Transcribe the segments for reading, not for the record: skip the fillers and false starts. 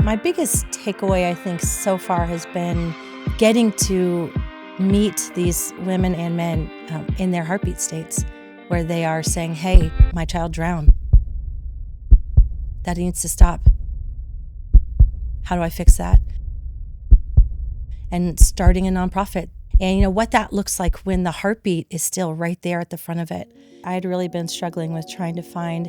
My biggest takeaway, I think, so far has been getting to meet these women and men in their heartbeat states where they are saying, hey, my child drowned. That needs to stop. How do I fix that? And starting a nonprofit. And you know what that looks like when the heartbeat is still right there at the front of it. I had really been struggling with trying to find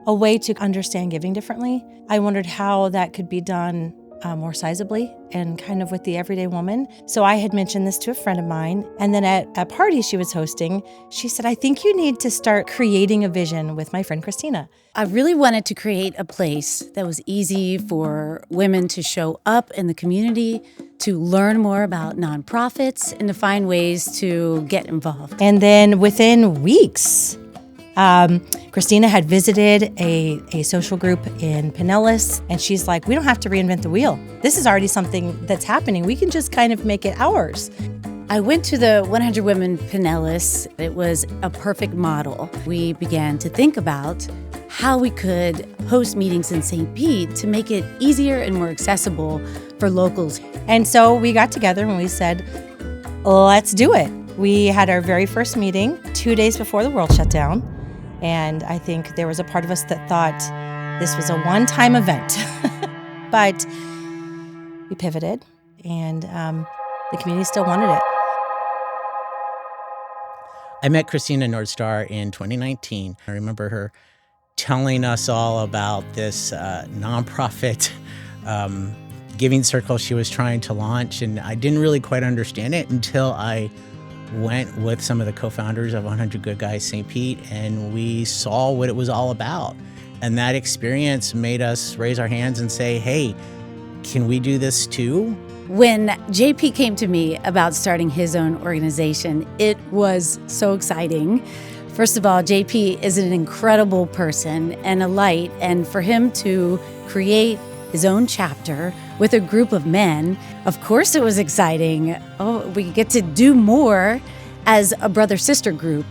a way to understand giving differently. I wondered how that could be done more sizably and kind of with the everyday woman. So I had mentioned this to a friend of mine. And then at a party she was hosting, she said, I think you need to start creating a vision with my friend Christina. I really wanted to create a place that was easy for women to show up in the community, to learn more about nonprofits, and to find ways to get involved. And then within weeks, Christina had visited a social group in Pinellas, and she's like, we don't have to reinvent the wheel. This is already something that's happening. We can just kind of make it ours. I went to the 100 Women Pinellas. It was a perfect model. We began to think about how we could host meetings in St. Pete to make it easier and more accessible for locals. And so we got together and we said, let's do it. We had our very first meeting 2 days before the world shut down. And I think there was a part of us that thought this was a one-time event. But we pivoted, and the community still wanted it. I met Christina Nordstar in 2019. I remember her telling us all about this nonprofit giving circle she was trying to launch, and I didn't really quite understand it until I went with some of the co-founders of 100 Good Guys St. Pete, and we saw what it was all about. And that experience made us raise our hands and say, hey, can we do this too? When JP came to me about starting his own organization, it was so exciting. First of all, JP is an incredible person and a light, and for him to create his own chapter with a group of men, of course it was exciting. Oh, we get to do more as a brother-sister group.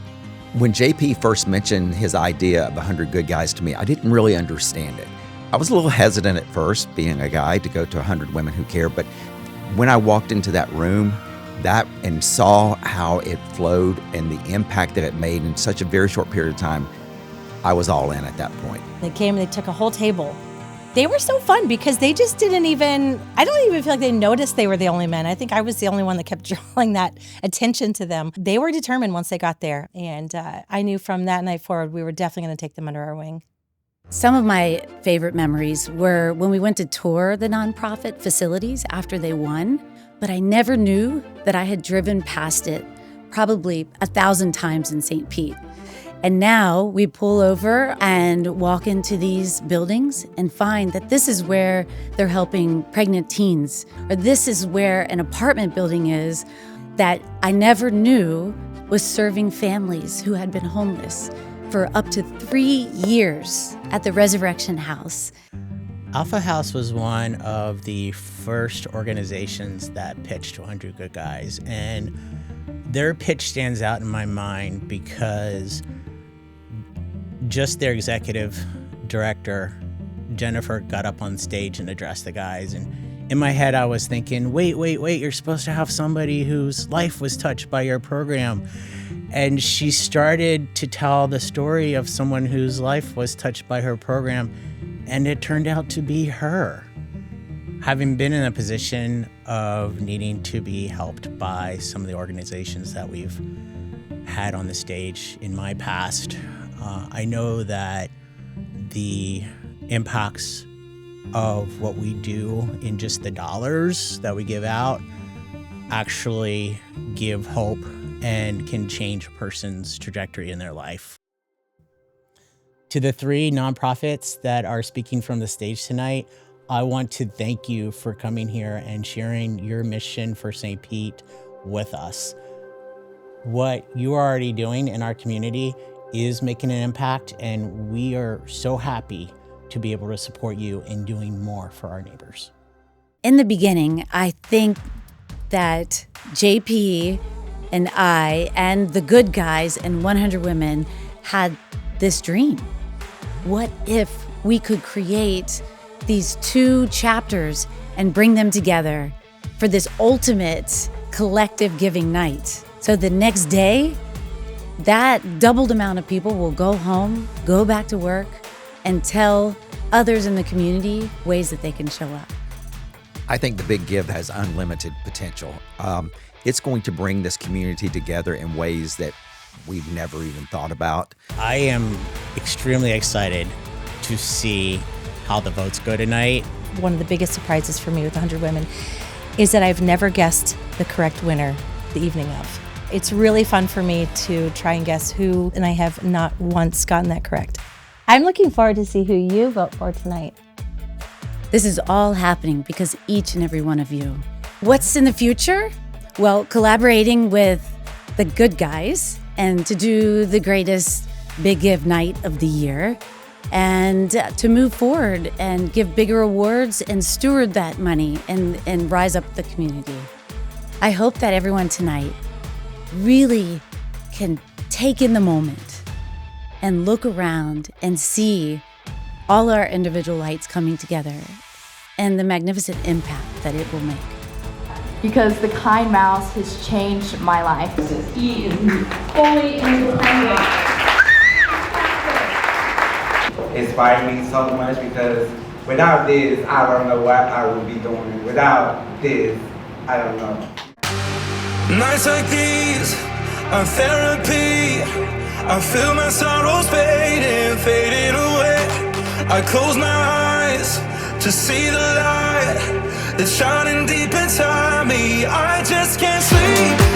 When JP first mentioned his idea of 100 Good Guys to me, I didn't really understand it. I was a little hesitant at first, being a guy, to go to 100 Women Who Care, but when I walked into that room and saw how it flowed and the impact that it made in such a very short period of time, I was all in at that point. They came and they took a whole table. They were so fun because they just I don't even feel like they noticed they were the only men. I think I was the only one that kept drawing that attention to them. They were determined once they got there. And I knew from that night forward, we were definitely going to take them under our wing. Some of my favorite memories were when we went to tour the nonprofit facilities after they won, but I never knew that I had driven past it probably 1,000 times in St. Pete. And now we pull over and walk into these buildings and find that this is where they're helping pregnant teens, or this is where an apartment building is that I never knew was serving families who had been homeless for up to 3 years at the Resurrection House. Alpha House was one of the first organizations that pitched 100 Good Guys, and their pitch stands out in my mind because just their executive director, Jennifer, got up on stage and addressed the guys. And in my head, I was thinking, wait, you're supposed to have somebody whose life was touched by your program. And she started to tell the story of someone whose life was touched by her program, and it turned out to be her. Having been in a position of needing to be helped by some of the organizations that we've had on the stage in my past, I know that the impacts of what we do in just the dollars that we give out actually give hope and can change a person's trajectory in their life. To the 3 nonprofits that are speaking from the stage tonight, I want to thank you for coming here and sharing your mission for St. Pete with us. What you are already doing in our community is making an impact, and we are so happy to be able to support you in doing more for our neighbors. In the beginning, I think that JP and I and the Good Guys and 100 Women had this dream. What if we could create these two chapters and bring them together for this ultimate collective giving night. So the next day, that doubled amount of people will go home, go back to work, and tell others in the community ways that they can show up. I think the Big Give has unlimited potential. It's going to bring this community together in ways that we've never even thought about. I am extremely excited to see how the votes go tonight. One of the biggest surprises for me with 100 Women is that I've never guessed the correct winner the evening of. It's really fun for me to try and guess who, and I have not once gotten that correct. I'm looking forward to see who you vote for tonight. This is all happening because each and every one of you. What's in the future? Well, collaborating with the good guys and to do the greatest Big Give night of the year, and to move forward and give bigger awards and steward that money and rise up the community. I hope that everyone tonight really can take in the moment and look around and see all our individual lights coming together and the magnificent impact that it will make. Because the kind mouse has changed my life. He is fully independent. Inspired me so much because without this, I don't know what I would be doing. Without this, I don't know. Nights like these are therapy. I feel my sorrows fading away. I close my eyes to see the light that's shining deep inside me. I just can't sleep.